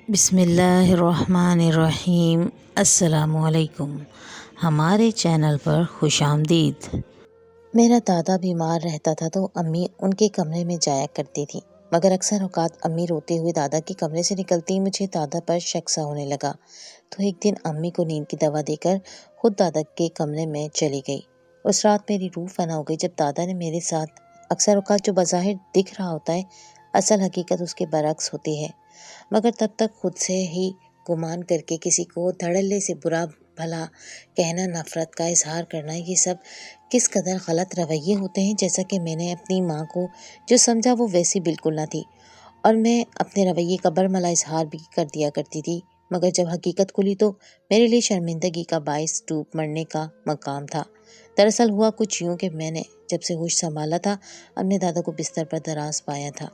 بسم اللہ الرحمن الرحیم۔ السلام علیکم، ہمارے چینل پر خوش آمدید۔ میرا دادا بیمار رہتا تھا تو امی ان کے کمرے میں جایا کرتی تھی، مگر اکثر اوقات امی روتے ہوئے دادا کے کمرے سے نکلتی مجھے دادا پر شک سا ہونے لگا۔ تو ایک دن امی کو نیند کی دوا دے کر خود دادا کے کمرے میں چلی گئی۔ اس رات میری روح فنا ہو گئی جب دادا نے میرے ساتھ اکثر اوقات جو بظاہر دکھ رہا ہوتا ہے، اصل حقیقت اس کے برعکس ہوتی ہے، مگر تب تک خود سے ہی گمان کر کے کسی کو دھڑلے سے برا بھلا کہنا، نفرت کا اظہار کرنا، یہ سب کس قدر غلط رویے ہوتے ہیں۔ جیسا کہ میں نے اپنی ماں کو جو سمجھا وہ ویسی بالکل نہ تھی، اور میں اپنے رویے کا برملا اظہار بھی کر دیا کرتی تھی، مگر جب حقیقت کھلی تو میرے لیے شرمندگی کا باعث ڈوب مرنے کا مقام تھا۔ دراصل ہوا کچھ یوں کہ میں نے جب سے ہوش سنبھالا تھا اپنے دادا کو بستر پر دراز پایا تھا۔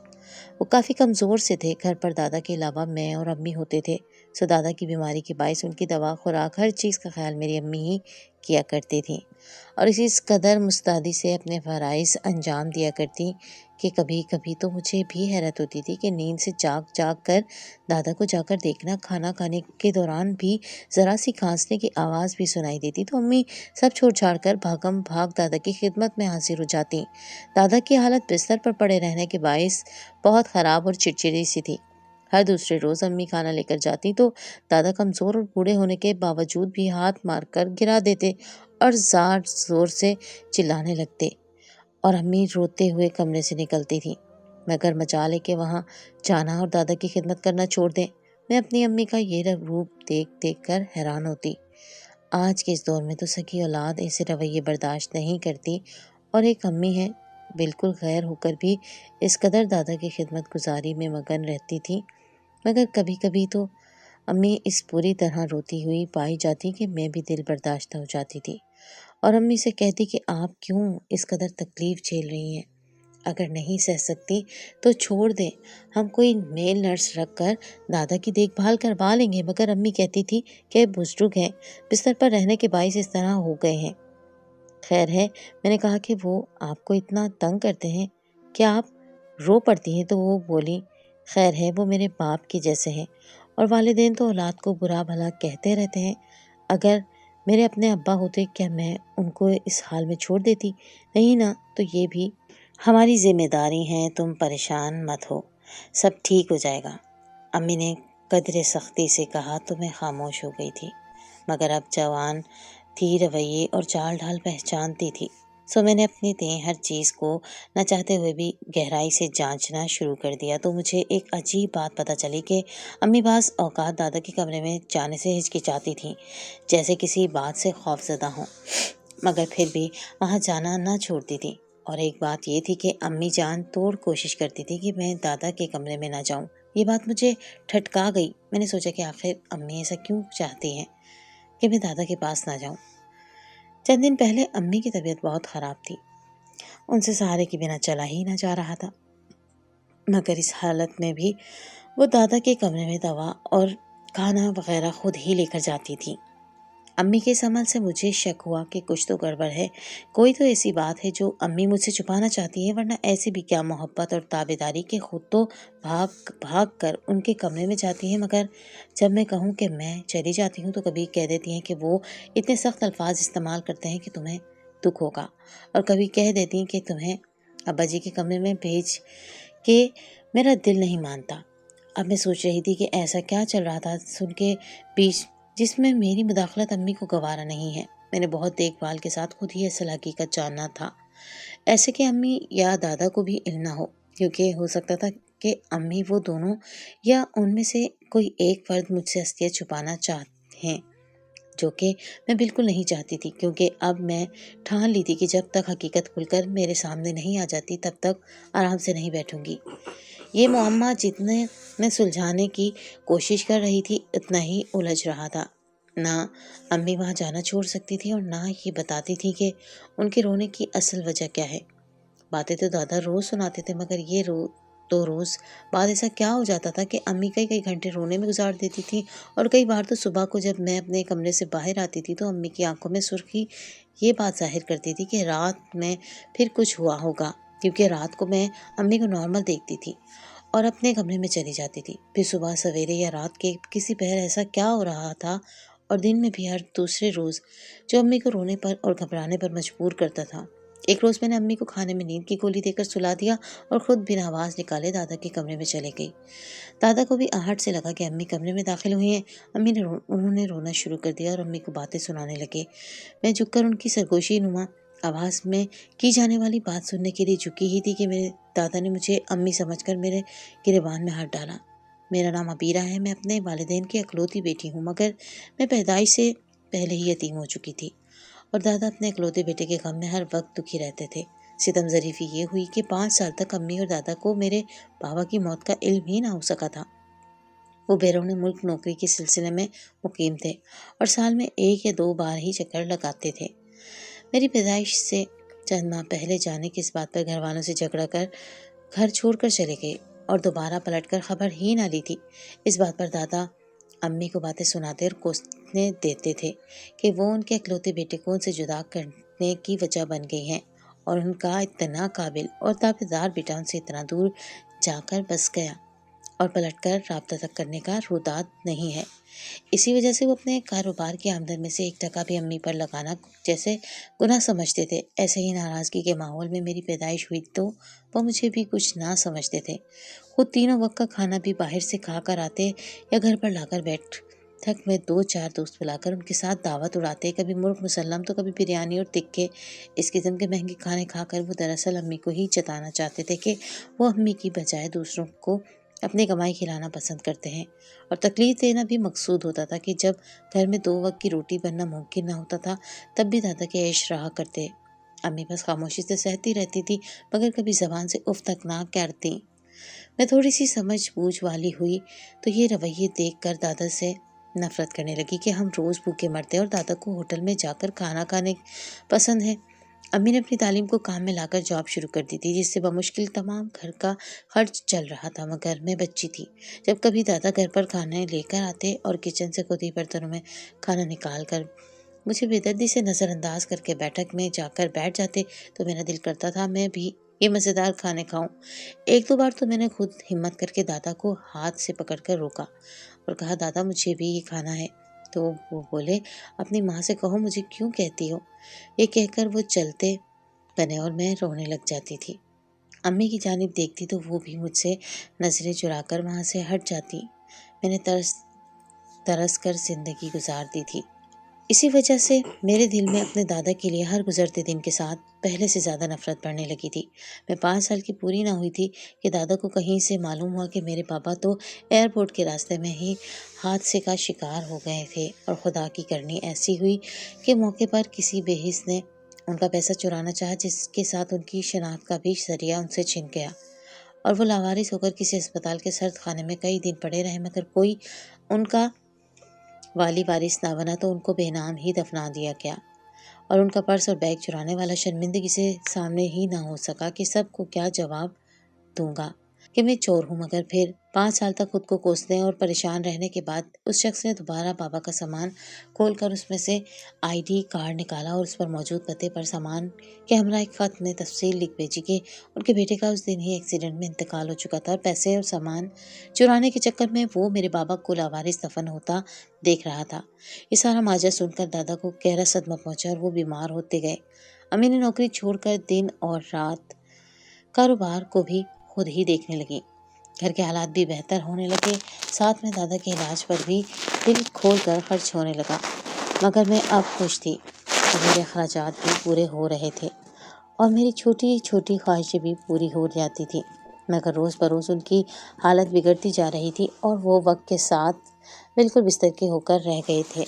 وہ کافی کمزور سے تھے، گھر پر دادا کے علاوہ میں اور امی ہوتے تھے، سو دادا کی بیماری کے باعث ان کی دوا، خوراک، ہر چیز کا خیال میری امی ہی کیا کرتی تھیں، اور اس قدر مستعدی سے اپنے فرائض انجام دیا کرتی کہ کبھی کبھی تو مجھے بھی حیرت ہوتی تھی کہ نیند سے جاگ جاگ کر دادا کو جا کر دیکھنا، کھانا کھانے کے دوران بھی ذرا سی کھانسنے کی آواز بھی سنائی دیتی تو امی سب چھوڑ چھاڑ کر بھاگم بھاگ دادا کی خدمت میں حاضر ہو جاتی۔ دادا کی حالت بستر پر پڑے رہنے کے باعث بہت خراب اور چڑچڑی سی تھی۔ ہر دوسرے روز امی کھانا لے کر جاتی تو دادا کمزور اور بوڑھے ہونے کے باوجود بھی ہاتھ مار کر گرا دیتے اور زور سے چلانے لگتے، اور امی روتے ہوئے کمرے سے نکلتی تھی، مگر مجال ہے کہ وہاں جانا اور دادا کی خدمت کرنا چھوڑ دیں۔ میں اپنی امی کا یہ روپ دیکھ دیکھ کر حیران ہوتی۔ آج کے اس دور میں تو سگی اولاد ایسے رویے برداشت نہیں کرتی، اور ایک امی ہے بالکل غیر ہو کر بھی اس قدر دادا کی خدمت گزاری میں مگن رہتی تھی، مگر کبھی کبھی تو امی اس پوری طرح روتی ہوئی پائی جاتی کہ میں بھی دل برداشتہ ہو جاتی تھی، اور امی سے کہتی کہ آپ کیوں اس قدر تکلیف جھیل رہی ہیں؟ اگر نہیں سہ سکتی تو چھوڑ دیں، ہم کوئی میل نرس رکھ کر دادا کی دیکھ بھال کروا لیں گے، مگر امی کہتی تھی کہ بزرگ ہیں، بستر پر رہنے کے باعث اس طرح ہو گئے ہیں۔ خیر ہے، میں نے کہا کہ وہ آپ کو اتنا تنگ کرتے ہیں کہ آپ رو پڑتی ہیں، تو وہ بولی، خیر ہے، وہ میرے باپ کے جیسے ہیں، اور والدین تو اولاد کو برا بھلا کہتے رہتے ہیں۔ اگر میرے اپنے ابا ہوتے کیا میں ان کو اس حال میں چھوڑ دیتی؟ نہیں نا، تو یہ بھی ہماری ذمہ داری ہے، تم پریشان مت ہو، سب ٹھیک ہو جائے گا۔ امی نے قدر سختی سے کہا تو میں خاموش ہو گئی تھی، مگر اب جوان تھی، رویے اور چال ڈھال پہچانتی تھی، سو میں نے اپنی ہر چیز کو نہ چاہتے ہوئے بھی گہرائی سے جانچنا شروع کر دیا۔ تو مجھے ایک عجیب بات پتہ چلی کہ امی بعض اوقات دادا کے کمرے میں جانے سے ہچکچاتی تھیں، جیسے کسی بات سے خوف زدہ ہوں، مگر پھر بھی وہاں جانا نہ چھوڑتی تھی۔ اور ایک بات یہ تھی کہ امی جان توڑ کوشش کرتی تھی کہ میں دادا کے کمرے میں نہ جاؤں۔ یہ بات مجھے ٹھٹکا گئی۔ میں نے سوچا کہ آخر امی ایسا کیوں چاہتی ہیں کہ میں دادا کے پاس نہ جاؤں۔ چند دن پہلے امی کی طبیعت بہت خراب تھی، ان سے سہارے کے بنا چلا ہی نہ جا رہا تھا، مگر اس حالت میں بھی وہ دادا کے کمرے میں دوا اور کھانا وغیرہ خود ہی لے کر جاتی تھی۔ امی کے اس عمل سے مجھے شک ہوا کہ کچھ تو گڑبڑ ہے، کوئی تو ایسی بات ہے جو امی مجھ سے چھپانا چاہتی ہے، ورنہ ایسی بھی کیا محبت اور تابعداری کہ خود تو بھاگ بھاگ کر ان کے کمرے میں جاتی ہیں، مگر جب میں کہوں کہ میں چلی جاتی ہوں تو کبھی کہہ دیتی ہیں کہ وہ اتنے سخت الفاظ استعمال کرتے ہیں کہ تمہیں دکھ ہوگا، اور کبھی کہہ دیتی ہیں کہ تمہیں ابا جی کے کمرے میں بھیج کے میرا دل نہیں مانتا۔ اب میں سوچ رہی تھی کہ ایسا کیا چل رہا تھا سن کے بیچ جس میں میری مداخلت امی کو گوارا نہیں ہے۔ میں نے بہت دیکھ بھال کے ساتھ خود ہی اصل حقیقت جاننا تھا، ایسے کہ امی یا دادا کو بھی علم نہ ہو، کیونکہ ہو سکتا تھا کہ امی وہ دونوں یا ان میں سے کوئی ایک فرد مجھ سے اصلیت چھپانا چاہتے ہیں، جو کہ میں بالکل نہیں چاہتی تھی، کیونکہ اب میں ٹھان لی تھی کہ جب تک حقیقت کھل کر میرے سامنے نہیں آ جاتی تب تک آرام سے نہیں بیٹھوں گی۔ یہ معمہ جتنے میں سلجھانے کی کوشش کر رہی تھی اتنا ہی الجھ رہا تھا۔ نہ امی وہاں جانا چھوڑ سکتی تھی اور نہ یہ بتاتی تھی کہ ان کے رونے کی اصل وجہ کیا ہے۔ باتیں تو دادا روز سناتے تھے، مگر یہ روز بعد ایسا کیا ہو جاتا تھا کہ امی کئی گھنٹے رونے میں گزار دیتی تھی، اور کئی بار تو صبح کو جب میں اپنے کمرے سے باہر آتی تھی تو امی کی آنکھوں میں سرخی یہ بات ظاہر کرتی تھی کہ رات میں پھر کچھ ہوا ہوگا، کیونکہ رات کو میں امی کو نارمل دیکھتی تھی، اور اپنے کمرے میں چلی جاتی تھی۔ پھر صبح سویرے یا رات کے کسی پہر ایسا کیا ہو رہا تھا، اور دن میں بھی ہر دوسرے روز، جو امی کو رونے پر اور گھبرانے پر مجبور کرتا تھا۔ ایک روز میں نے امی کو کھانے میں نیند کی گولی دے کر سلا دیا اور خود بنا آواز نکالے دادا کے کمرے میں چلے گئی۔ دادا کو بھی آہٹ سے لگا کہ امی کمرے میں داخل ہوئی ہیں۔ انہوں نے رونا شروع کر دیا اور امی کو باتیں سنانے لگے۔ میں جھک کر ان کی سرگوشی نما آواز میں کی جانے والی بات سننے کے لیے جھکی ہی تھی کہ میرے دادا نے مجھے امی سمجھ کر میرے گریبان میں ہاتھ ڈالا۔ میرا نام عبیرہ ہے، میں اپنے والدین کی اکلوتی بیٹی ہوں، مگر میں پیدائش سے پہلے ہی یتیم ہو چکی تھی، اور دادا اپنے اکلوتے بیٹے کے غم میں ہر وقت دکھی رہتے تھے۔ ستم ظریفی یہ ہوئی کہ 5 سال تک امی اور دادا کو میرے بابا کی موت کا علم ہی نہ ہو سکا تھا۔ وہ بیرون ملک نوکری کے سلسلے میں مقیم تھے اور سال میں 1 یا 2 بار ہی چکر لگاتے تھے۔ میری پیدائش سے چند ماہ پہلے جانے کی اس بات پر گھر والوں سے جھگڑا کر گھر چھوڑ کر چلے گئے اور دوبارہ پلٹ کر خبر ہی نہ لی تھی۔ اس بات پر دادا امی کو باتیں سناتے اور کوسنے دیتے تھے کہ وہ ان کے اکلوتے بیٹے کو ان سے جدا کرنے کی وجہ بن گئی ہیں، اور ان کا اتنا قابل اور تابعدار بیٹا ان سے اتنا دور جا کر بس گیا اور پلٹ کر رابطہ تک کرنے کا روداد نہیں ہے۔ اسی وجہ سے وہ اپنے کاروبار کی آمدن میں سے 1 ٹکا بھی امی پر لگانا جیسے گناہ سمجھتے تھے۔ ایسے ہی ناراضگی کے ماحول میں میری پیدائش ہوئی تو وہ مجھے بھی کچھ نہ سمجھتے تھے۔ خود تینوں وقت کا کھانا بھی باہر سے کھا کر آتے یا گھر پر لا کر بیٹھک میں 2-4 دوست بلا کر ان کے ساتھ دعوت اڑاتے، کبھی مرغ مسلم تو کبھی بریانی اور تکے۔ اس قسم کے مہنگے کھانے کھا کر وہ دراصل امی کو ہی جتانا چاہتے تھے کہ وہ امی کی بجائے دوسروں کو اپنی کمائی کھلانا پسند کرتے ہیں، اور تکلیف دینا بھی مقصود ہوتا تھا کہ جب گھر میں 2 وقت کی روٹی بننا ممکن نہ ہوتا تھا تب بھی دادا کے عیش رہا کرتے۔ امی بس خاموشی سے سہتی رہتی تھی، مگر کبھی زبان سے اف تک نہ کرتی۔ میں تھوڑی سی سمجھ بوجھ والی ہوئی تو یہ رویے دیکھ کر دادا سے نفرت کرنے لگی کہ ہم روز بھوکے مرتے اور دادا کو ہوٹل میں جا کر کھانا کھانے پسند ہے۔ امی نے اپنی تعلیم کو کام میں لا کر جاب شروع کر دی تھی، جس سے بمشکل تمام گھر کا خرچ چل رہا تھا، مگر میں بچی تھی۔ جب کبھی دادا گھر پر کھانے لے کر آتے اور کچن سے خود ہی برتنوں میں کھانا نکال کر مجھے بے دردی سے نظر انداز کر کے بیٹھک میں جا کر بیٹھ جاتے تو میرا دل کرتا تھا میں بھی یہ مزیدار کھانے کھاؤں۔ 1-2 بار تو میں نے خود ہمت کر کے دادا کو ہاتھ سے پکڑ کر روکا اور کہا، دادا مجھے بھی یہ کھانا ہے۔ تو وہ بولے، اپنی ماں سے کہو مجھے کیوں کہتی ہو؟ یہ کہہ کر وہ چلتے بنے اور میں رونے لگ جاتی تھی۔ امی کی جانب دیکھتی تو وہ بھی مجھ سے نظریں چرا کر وہاں سے ہٹ جاتی۔ میں نے ترس کر زندگی گزار دی تھی۔ اسی وجہ سے میرے دل میں اپنے دادا کے لیے ہر گزرتے دن کے ساتھ پہلے سے زیادہ نفرت بڑھنے لگی تھی۔ میں 5 سال کی پوری نہ ہوئی تھی کہ دادا کو کہیں سے معلوم ہوا کہ میرے پاپا تو ایئرپورٹ کے راستے میں ہی حادثے کا شکار ہو گئے تھے، اور خدا کی کرنی ایسی ہوئی کہ موقع پر کسی بے حس نے ان کا پیسہ چرانا چاہا، جس کے ساتھ ان کی شناخت کا بھی ذریعہ ان سے چھن گیا، اور وہ لاوارث ہو کر کسی اسپتال کے سرد خانے میں کئی دن پڑے رہے، مگر کوئی ان کا والی وارث نہ بنا تو ان کو بے نام ہی دفنا دیا گیا، اور ان کا پرس اور بیگ چرانے والا شرمندگی سے سامنے ہی نہ ہو سکا کہ سب کو کیا جواب دوں گا کہ میں چور ہوں۔ مگر پھر 5 سال تک خود کو کوسنے اور پریشان رہنے کے بعد اس شخص نے دوبارہ بابا کا سامان کھول کر اس میں سے ID کارڈ نکالا اور اس پر موجود پتے پر سامان کے ہمراہ ایک خط میں تفصیل لکھ بھیجی کہ ان کے بیٹے کا اس دن ہی ایکسیڈنٹ میں انتقال ہو چکا تھا، اور پیسے اور سامان چرانے کے چکر میں وہ میرے بابا کو لاوارث دفن ہوتا دیکھ رہا تھا۔ یہ سارا ماجرا سن کر دادا کو گہرا صدمہ پہنچا اور وہ بیمار ہوتے گئے۔ امی نے نوکری چھوڑ کر دن اور رات کاروبار کو بھی خود ہی دیکھنے لگی۔ گھر کے حالات بھی بہتر ہونے لگے، ساتھ میں دادا کے علاج پر بھی دل کھول کر خرچ ہونے لگا، مگر میں اب خوش تھی اور میرے اخراجات بھی پورے ہو رہے تھے اور میری چھوٹی چھوٹی خواہشیں بھی پوری ہو جاتی تھیں، مگر روز بروز ان کی حالت بگڑتی جا رہی تھی اور وہ وقت کے ساتھ بالکل بستر کے ہو کر رہ گئے تھے،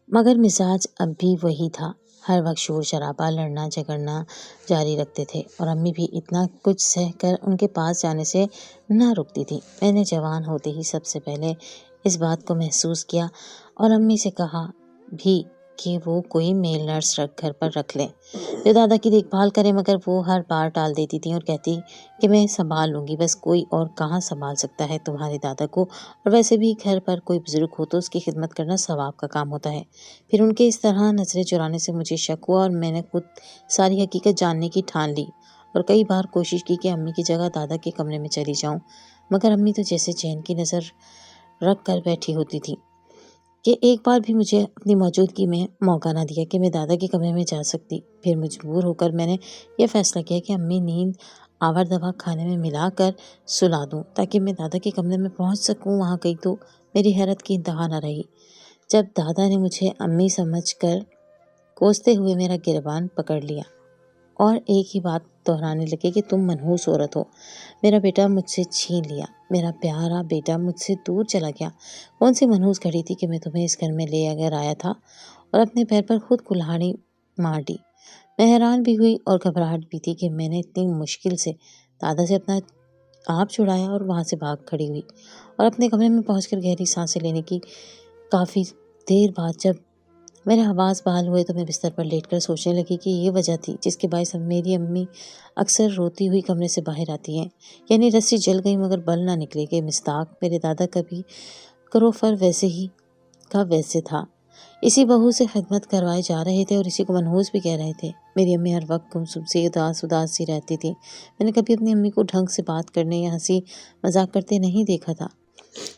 مگر مزاج اب بھی وہی تھا، ہر وقت شور شرابہ، لڑنا جھگڑنا جاری رکھتے تھے، اور امی بھی اتنا کچھ سہ کر ان کے پاس جانے سے نہ رکتی تھی۔ میں نے جوان ہوتے ہی سب سے پہلے اس بات کو محسوس کیا اور امی سے کہا بھی کہ وہ کوئی میل نرس گھر پر رکھ لیں جو دادا کی دیکھ بھال کرے، مگر وہ ہر بار ٹال دیتی تھی اور کہتی کہ میں سنبھال لوں گی، بس کوئی اور کہاں سنبھال سکتا ہے تمہارے دادا کو، اور ویسے بھی گھر پر کوئی بزرگ ہو تو اس کی خدمت کرنا ثواب کا کام ہوتا ہے۔ پھر ان کے اس طرح نظریں چرانے سے مجھے شک ہوا اور میں نے خود ساری حقیقت جاننے کی ٹھان لی اور کئی بار کوشش کی کہ امی کی جگہ دادا کے کمرے میں چلی جاؤں، مگر امی تو جیسے چین کی نظر رکھ کر بیٹھی ہوتی تھی کہ ایک بار بھی مجھے اپنی موجودگی میں موقع نہ دیا کہ میں دادا کے کمرے میں جا سکتی۔ پھر مجبور ہو کر میں نے یہ فیصلہ کیا کہ امی نیند آور دوا کھانے میں ملا کر سلا دوں تاکہ میں دادا کے کمرے میں پہنچ سکوں۔ وہاں گئی تو میری حیرت کی انتہا نہ رہی جب دادا نے مجھے امی سمجھ کر کوستے ہوئے میرا گریبان پکڑ لیا اور ایک ہی بات دہرانے لگے کہ تم منحوس عورت ہو، میرا بیٹا مجھ سے چھین لیا، میرا پیارا بیٹا مجھ سے دور چلا گیا۔ کون سی منحوس گھڑی تھی کہ میں تمہیں اس گھر میں لے اگر آیا تھا اور اپنے پیر پر خود کلہاڑی مار دی۔ میں حیران بھی ہوئی اور گھبراہٹ بھی تھی کہ میں نے اتنی مشکل سے دادا سے اپنا آپ چھڑایا اور وہاں سے بھاگ کھڑی ہوئی اور اپنے کمرے میں پہنچ کر گہری سانسیں لینے کی کافی دیر بعد جب میرے حواس بحال ہوئے تو میں بستر پر لیٹ کر سوچنے لگی کہ یہ وجہ تھی جس کے باعث میری امی اکثر روتی ہوئی کمرے سے باہر آتی ہیں، یعنی رسی جل گئی مگر بل نہ نکلے کہ مصداق میرے دادا کا بھی کروفر ویسے ہی کا ویسے تھا، اسی بہو سے خدمت کروائے جا رہے تھے اور اسی کو منحوس بھی کہہ رہے تھے۔ میری امی ہر وقت گمسم سی اداس سی رہتی تھی۔ میں نے کبھی اپنی امی کو ڈھنگ سے بات کرنے یا ہنسی مذاق کرتے نہیں دیکھا تھا۔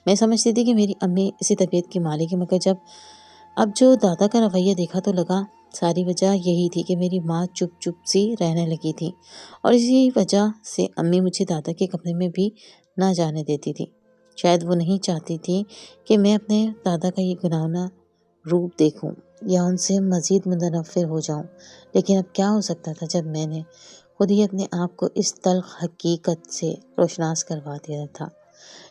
میں سمجھتی تھی کہ میری امی اسی طبیعت کی مالک ہے، مگر اب جو دادا کا رویہ دیکھا تو لگا ساری وجہ یہی تھی کہ میری ماں چپ چپ سی رہنے لگی تھی اور اسی وجہ سے امی مجھے دادا کے کمرے میں بھی نہ جانے دیتی تھی۔ شاید وہ نہیں چاہتی تھی کہ میں اپنے دادا کا یہ گھناؤنا روپ دیکھوں یا ان سے مزید متنفر ہو جاؤں، لیکن اب کیا ہو سکتا تھا جب میں نے خود ہی اپنے آپ کو اس تلخ حقیقت سے روشناس کروا دیا تھا۔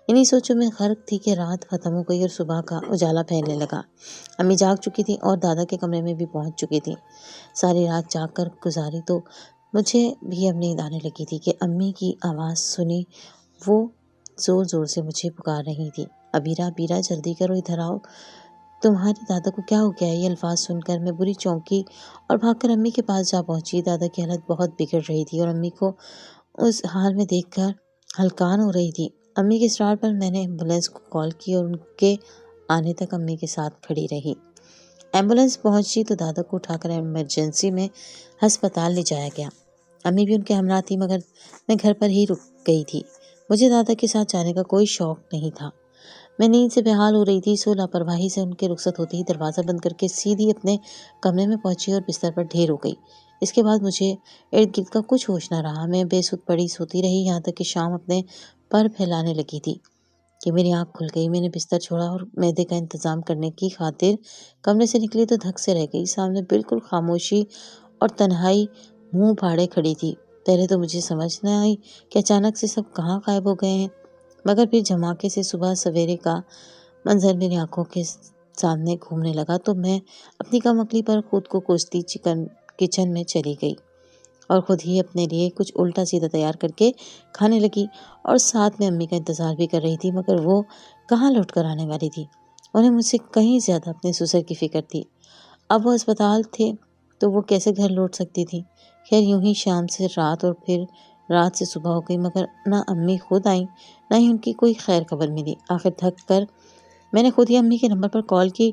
انہی سوچوں میں غرق تھی کہ رات ختم ہو گئی اور صبح کا اجالا پھیلنے لگا۔ امی جاگ چکی تھی اور دادا کے کمرے میں بھی پہنچ چکی تھی۔ ساری رات جاگ کر گزاری تو مجھے بھی اب نیند آنے لگی تھی کہ امی کی آواز سنی، وہ زور زور سے مجھے پکار رہی تھی، ابیرہ ابیرہ جلدی کرو ادھر آؤ، تمہارے دادا کو کیا ہو گیا ہے؟ یہ الفاظ سن کر میں بری چونکی اور بھاگ کر امی کے پاس جا پہنچی۔ دادا کی حالت بہت بگڑ رہی تھی اور امی کو اس حال میں دیکھ کر ہلکان ہو رہی تھی۔ امی کے اصرار پر میں نے ایمبولینس کو کال کی اور ان کے آنے تک امی کے ساتھ کھڑی رہی۔ ایمبولینس پہنچی تو دادا کو اٹھا کر ایمرجنسی میں ہسپتال لے جایا گیا۔ امی بھی ان کے ہمراہ تھی مگر میں گھر پر ہی رک گئی تھی۔ مجھے دادا کے ساتھ جانے کا کوئی شوق نہیں تھا۔ میں نیند سے بحال ہو رہی تھی، سو لاپرواہی سے ان کے رخصت ہوتے ہی دروازہ بند کر کے سیدھی اپنے کمرے میں پہنچی اور بستر پر ڈھیر ہو گئی۔ اس کے بعد مجھے ارد گرد کا کچھ ہوش نہ رہا۔ میں بے سود پڑی سوتی رہی یہاں تک کہ شام اپنے پر پھیلانے لگی تھی کہ میری آنکھ کھل گئی۔ میں نے بستر چھوڑا اور معدے کا انتظام کرنے کی خاطر کمرے سے نکلی تو دھک سے رہ گئی۔ سامنے بالکل خاموشی اور تنہائی منہ پھاڑے کھڑی تھی۔ پہلے تو مجھے سمجھ نہ آئی کہ اچانک سے سب کہاں غائب ہو گئے ہیں، مگر پھر جھماکے سے صبح سویرے کا منظر میری آنکھوں کے سامنے گھومنے لگا تو میں اپنی کم عقلی پر خود کو کوستی کچن میں چلی گئی اور خود ہی اپنے لیے کچھ الٹا سیدھا تیار کر کے کھانے لگی اور ساتھ میں امی کا انتظار بھی کر رہی تھی، مگر وہ کہاں لوٹ کر آنے والی تھی۔ انہیں مجھ سے کہیں زیادہ اپنے سسر کی فکر تھی۔ اب وہ اسپتال تھے تو وہ کیسے گھر لوٹ سکتی تھی۔ خیر یوں ہی شام سے رات اور پھر رات سے صبح ہو گئی، مگر نہ امی خود آئیں نہ ہی ان کی کوئی خیر خبر ملی۔ آخر تھک کر میں نے خود ہی امی کے نمبر پر کال کی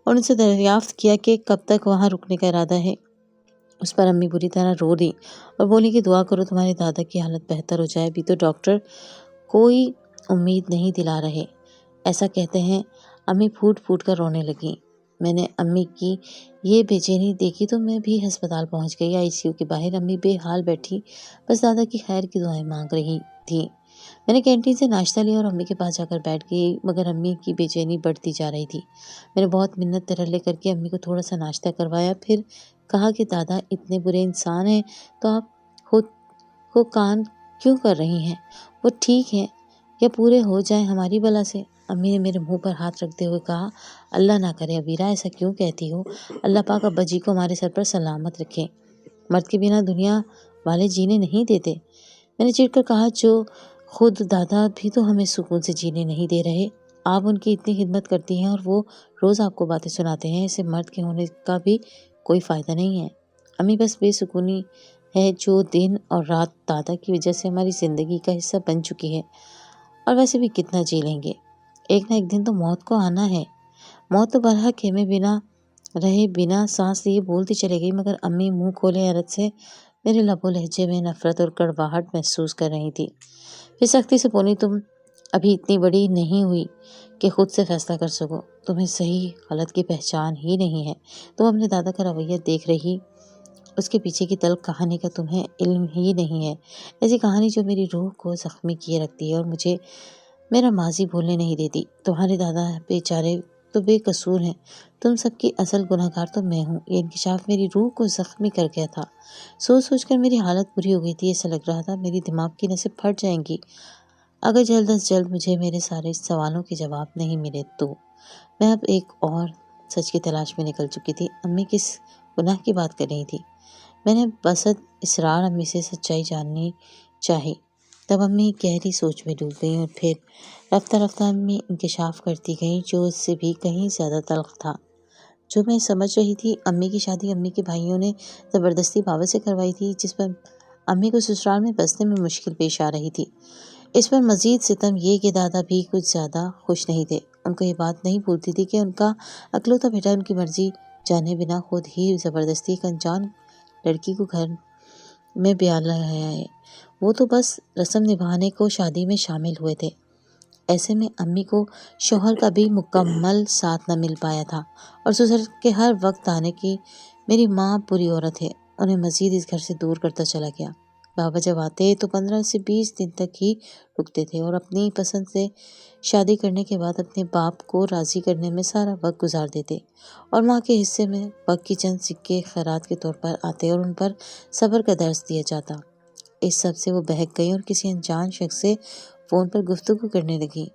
اور ان سے دریافت کیا کہ کب تک وہاں رکنے کا ارادہ ہے۔ اس پر امی بری طرح رو دی اور بولی کہ دعا کرو تمہارے دادا کی حالت بہتر ہو جائے، ابھی تو ڈاکٹر کوئی امید نہیں دلا رہے، ایسا کہتے ہیں۔ امی پھوٹ پھوٹ کر رونے لگیں۔ میں نے امی کی یہ بے چینی دیکھی تو میں بھی ہسپتال پہنچ گئی۔ آئی سی یو کے باہر امی بے حال بیٹھی بس دادا کی خیر کی دعائیں مانگ رہی تھی۔ میں نے کینٹین سے ناشتہ لیا اور امی کے پاس جا کر بیٹھ گئی، مگر امی کی بے چینی بڑھتی جا رہی تھی۔ میں نے بہت منت ترلے کر کے امی کو تھوڑا سا ناشتہ کروایا، پھر کہا کہ دادا اتنے برے انسان ہیں تو آپ خود کو کان کیوں کر رہی ہیں؟ وہ ٹھیک ہیں یا پورے ہو جائیں ہماری بلا سے۔ امی نے میرے منہ پر ہاتھ رکھتے ہوئے کہا، اللہ نہ کرے ابیرہ، ایسا کیوں کہتی ہو؟ اللہ پاک ابا جی کو ہمارے سر پر سلامت رکھے، مرد کے بنا دنیا والے جینے نہیں دیتے۔ میں نے چڑھ کر کہا، جو خود دادا بھی تو ہمیں سکون سے جینے نہیں دے رہے، آپ ان کی اتنی خدمت کرتی ہیں اور وہ روز آپ کو باتیں سناتے ہیں، اسے مرد کے ہونے کا بھی کوئی فائدہ نہیں ہے۔ امی بس بے سکونی ہے جو دن اور رات دادا کی وجہ سے ہماری زندگی کا حصہ بن چکی ہے، اور ویسے بھی کتنا جی لیں گے، ایک نہ ایک دن تو موت کو آنا ہے۔ موت تو برحق ہے۔ میں بنا رہے بنا سانس لیے بولتی چلے گئی، مگر امی منہ کھولے حیرت سے میرے لب و لہجے میں نفرت اور کڑواہٹ محسوس کر رہی تھی۔ پھر سختی سے بولی، تم ابھی اتنی بڑی نہیں ہوئی کہ خود سے فیصلہ کر سکو، تمہیں صحیح غلط کی پہچان ہی نہیں ہے، تم اپنے دادا کا رویہ دیکھ رہی، اس کے پیچھے کی تلخ کہانی کا تمہیں علم ہی نہیں ہے، ایسی کہانی جو میری روح کو زخمی کیے رکھتی ہے اور مجھے میرا ماضی بھولنے نہیں دیتی۔ تمہارے دادا بیچارے تو بے قصور ہیں، تم سب کی اصل گناہ گار تو میں ہوں۔ یہ انکشاف میری روح کو زخمی کر گیا تھا، سوچ سوچ کر میری حالت بری ہو گئی تھی، ایسا لگ رہا تھا میری دماغ کی نسیں پھٹ جائیں گی اگر جلد از جلد مجھے میرے سارے سوالوں کے جواب نہیں ملے تو۔ میں اب ایک اور سچ کی تلاش میں نکل چکی تھی۔ امی کس گناہ کی بات کر رہی تھی؟ میں نے بسد اصرار امی سے سچائی جاننی چاہی۔ تب امی گہری سوچ میں ڈوب گئی اور پھر رفتہ رفتہ امی انکشاف کرتی گئیں جو اس سے بھی کہیں زیادہ تلخ تھا۔ جو میں سمجھ رہی تھی، امی کی شادی امی کے بھائیوں نے زبردستی بابا سے کروائی تھی، جس پر امی کو سسرال میں بسنے میں مشکل پیش آ رہی تھی۔ اس پر مزید ستم یہ کہ دادا بھی کچھ زیادہ خوش نہیں تھے۔ ان کو یہ بات نہیں بھولتی تھی کہ ان کا اکلوتا بیٹا ان کی مرضی جانے بنا خود ہی زبردستی ایک انجان لڑکی کو گھر میں بیاہ لایا ہے۔ وہ تو بس رسم نبھانے کو شادی میں شامل ہوئے تھے۔ ایسے میں امی کو شوہر کا بھی مکمل ساتھ نہ مل پایا تھا اور سسر کے ہر وقت آنے کی میری ماں بری عورت ہے انہیں مزید اس گھر سے دور کرتا چلا گیا۔ بابا جب آتے تو 15 سے 20 دن تک ہی رکتے تھے اور اپنی پسند سے شادی کرنے کے بعد اپنے باپ کو راضی کرنے میں سارا وقت گزار دیتے اور ماں کے حصے میں وقت کی چند سکے خیرات کے طور پر آتے اور ان پر صبر کا درس دیا جاتا۔ اس سب سے وہ بہک گئی اور کسی انجان شخص سے فون پر گفتگو کرنے لگی۔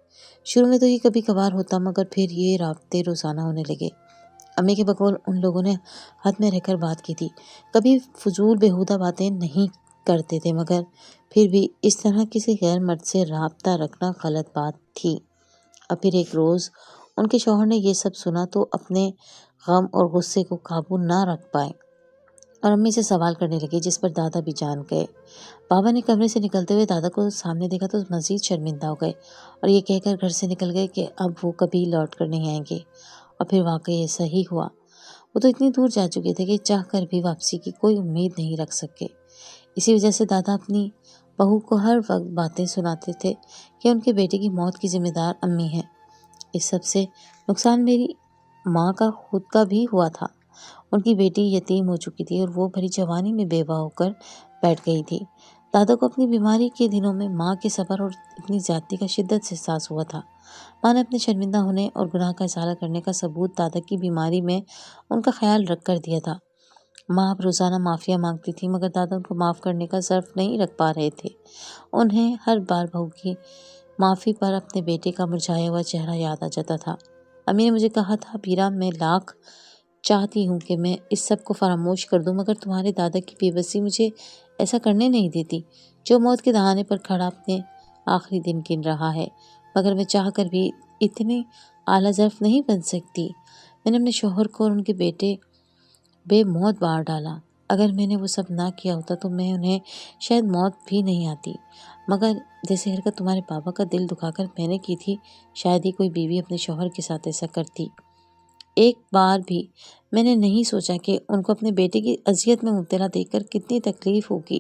شروع میں تو یہ کبھی کبھار ہوتا مگر پھر یہ رابطے روزانہ ہونے لگے۔ امی کے بقول ان لوگوں نے حد میں رہ کر بات کی تھی، کبھی فضول بیہودہ باتیں نہیں کرتے تھے، مگر پھر بھی اس طرح کسی غیر مرد سے رابطہ رکھنا غلط بات تھی۔ اب پھر ایک روز ان کے شوہر نے یہ سب سنا تو اپنے غم اور غصے کو قابو نہ رکھ پائے اور امی سے سوال کرنے لگے، جس پر دادا بھی جان گئے۔ بابا نے کمرے سے نکلتے ہوئے دادا کو سامنے دیکھا تو مزید شرمندہ ہو گئے اور یہ کہہ کر گھر سے نکل گئے کہ اب وہ کبھی لوٹ کر نہیں آئیں گے۔ اور پھر واقعی ایسا ہی ہوا۔ وہ تو اتنی دور جا چکے تھے کہ چاہ کر بھی واپسی کی کوئی امید نہیں رکھ سکے۔ اسی وجہ سے دادا اپنی بہو کو ہر وقت باتیں سناتے تھے کہ ان کے بیٹے کی موت کی ذمہ دار امی ہیں۔ اس سب سے نقصان میری ماں کا خود کا بھی ہوا تھا۔ ان کی بیٹی یتیم ہو چکی تھی اور وہ بھری جوانی میں بیوہ ہو کر بیٹھ گئی تھی۔ دادا کو اپنی بیماری کے دنوں میں ماں کے صبر اور اپنی زیادتی کا شدت سے احساس ہوا تھا۔ ماں نے اپنے شرمندہ ہونے اور گناہ کا ازالہ کرنے کا ثبوت دادا کی بیماری میں ان کا خیال رکھ کر دیا تھا۔ ماں اب روزانہ معافیا مانگتی تھی مگر دادا ان کو معاف کرنے کا ظرف نہیں رکھ پا رہے تھے۔ انہیں ہر بار بہو کی معافی پر اپنے بیٹے کا مرجھایا ہوا چہرہ یاد آ جاتا تھا۔ امی نے مجھے کہا تھا، بیرا میں لاکھ چاہتی ہوں کہ میں اس سب کو فراموش کر دوں مگر تمہارے دادا کی بے بسی مجھے ایسا کرنے نہیں دیتی، جو موت کے دہانے پر کھڑا اپنے آخری دن گن رہا ہے، مگر میں چاہ کر بھی اتنی اعلیٰ ظرف نہیں بن سکتی۔ میں نے اپنے شوہر کو اور ان کے بیٹے بے موت مار ڈالا۔ اگر میں نے وہ سب نہ کیا ہوتا تو میں انہیں شاید موت بھی نہیں آتی، مگر جیسے حرکت تمہارے بابا کا دل دکھا کر میں نے کی تھی، شاید ہی کوئی بیوی اپنے شوہر کے ساتھ ایسا کرتی۔ ایک بار بھی میں نے نہیں سوچا کہ ان کو اپنے بیٹے کی اذیت میں مبتلا دیکھ کر کتنی تکلیف ہوگی۔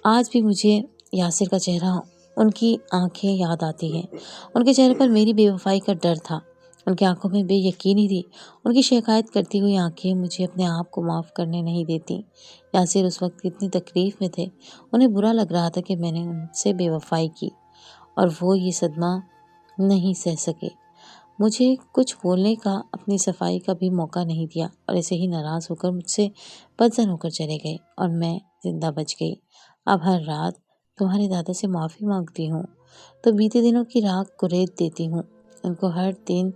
آج بھی مجھے یاسر کا چہرہ، ان کی آنکھیں یاد آتی ہیں۔ ان کے چہرے پر میری بے وفائی کا ڈر تھا، ان کی آنکھوں میں بے یقینی تھی، ان کی شکایت کرتی ہوئی آنکھیں مجھے اپنے آپ کو معاف کرنے نہیں دیتی۔ یاسر اس وقت کتنی تکلیف میں تھے، انہیں برا لگ رہا تھا کہ میں نے ان سے بے وفائی کی اور وہ یہ صدمہ نہیں سہ سکے۔ مجھے کچھ بولنے کا، اپنی صفائی کا بھی موقع نہیں دیا اور ایسے ہی ناراض ہو کر مجھ سے بدظن ہو کر چلے گئے اور میں زندہ بچ گئی۔ اب ہر رات تمہارے دادا سے معافی مانگتی ہوں تو بیتے دنوں کی راکھ کو ریت دیتی ہوں، ان کو ہر دن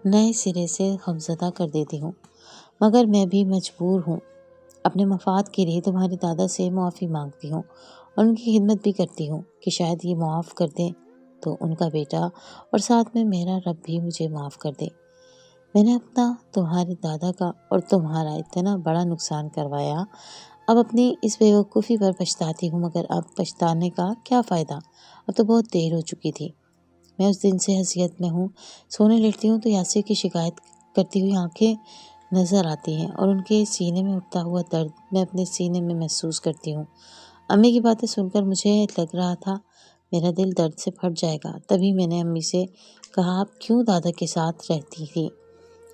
نئے سرے سے غمزدہ کر دیتی ہوں، مگر میں بھی مجبور ہوں۔ اپنے مفاد کے لیے تمہارے دادا سے معافی مانگتی ہوں اور ان کی خدمت بھی کرتی ہوں کہ شاید یہ معاف کر دیں تو ان کا بیٹا اور ساتھ میں میرا رب بھی مجھے معاف کر دے۔ میں نے اپنا، تمہارے دادا کا اور تمہارا اتنا بڑا نقصان کروایا، اب اپنی اس بے وقوفی پر پچھتاتی ہوں، مگر اب پچھتانے کا کیا فائدہ، اب تو بہت دیر ہو چکی تھی۔ میں اس دن سے حیثیت میں ہوں، سونے لیٹتی ہوں تو یاسر کی شکایت کرتی ہوئی آنکھیں نظر آتی ہیں اور ان کے سینے میں اٹھتا ہوا درد میں اپنے سینے میں محسوس کرتی ہوں۔ امی کی باتیں سن کر مجھے لگ رہا تھا میرا دل درد سے پھٹ جائے گا۔ تبھی میں نے امی سے کہا، آپ کیوں دادا کے ساتھ رہتی تھی؟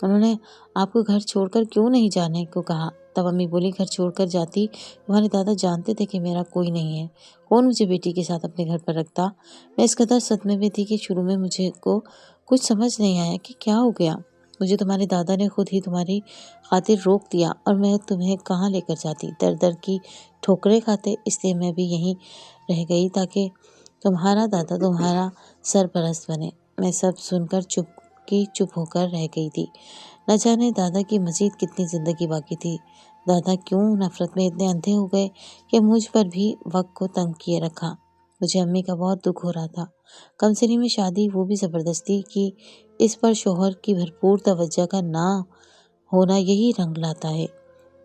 انہوں نے آپ کو گھر چھوڑ کر کیوں نہیں جانے کو کہا؟ تب امی بولی، گھر چھوڑ کر جاتی تمہارے دادا جانتے تھے کہ میرا کوئی نہیں ہے، کون مجھے بیٹی کے ساتھ اپنے گھر پر رکھتا؟ میں اس قدر صدمے میں تھی کہ شروع میں مجھے کو کچھ سمجھ نہیں آیا کہ کیا ہو گیا۔ مجھے تمہارے دادا نے خود ہی تمہاری خاطر روک دیا اور میں تمہیں کہاں لے کر جاتی؟ در در کی ٹھوکریں کھاتے، اس لیے میں بھی یہیں رہ گئی تاکہ تمہارا دادا تمہارا سرپرست بنے۔ میں سب سن کر چپ ہو کر رہ گئی تھی۔ نہ جانے دادا کی مزید کتنی زندگی باقی تھی۔ دادا کیوں نفرت میں اتنے اندھے ہو گئے کہ مجھ پر بھی وقت کو تنگ کیے رکھا۔ مجھے امی کا بہت دکھ ہو رہا تھا۔ کم سنی میں شادی، وہ بھی زبردستی کی، اس پر شوہر کی بھرپور توجہ کا نہ ہونا یہی رنگ لاتا ہے۔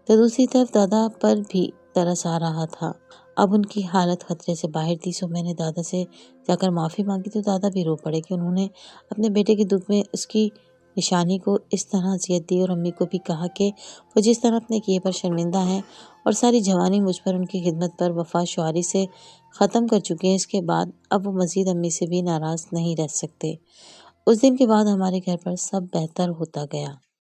تو دوسری طرف دادا پر بھی ترس آ رہا تھا۔ اب ان کی حالت خطرے سے باہر تھی، سو میں نے دادا سے جا کر معافی مانگی تو دادا بھی رو پڑے کہ انہوں نے اپنے بیٹے کے دکھ میں اس کی نشانی کو اس طرح اذیت دی، اور امی کو بھی کہا کہ وہ جس طرح اپنے کیے پر شرمندہ ہیں اور ساری جوانی مجھ پر ان کی خدمت پر وفا شعاری سے ختم کر چکے ہیں، اس کے بعد اب وہ مزید امی سے بھی ناراض نہیں رہ سکتے۔ اس دن کے بعد ہمارے گھر پر سب بہتر ہوتا گیا۔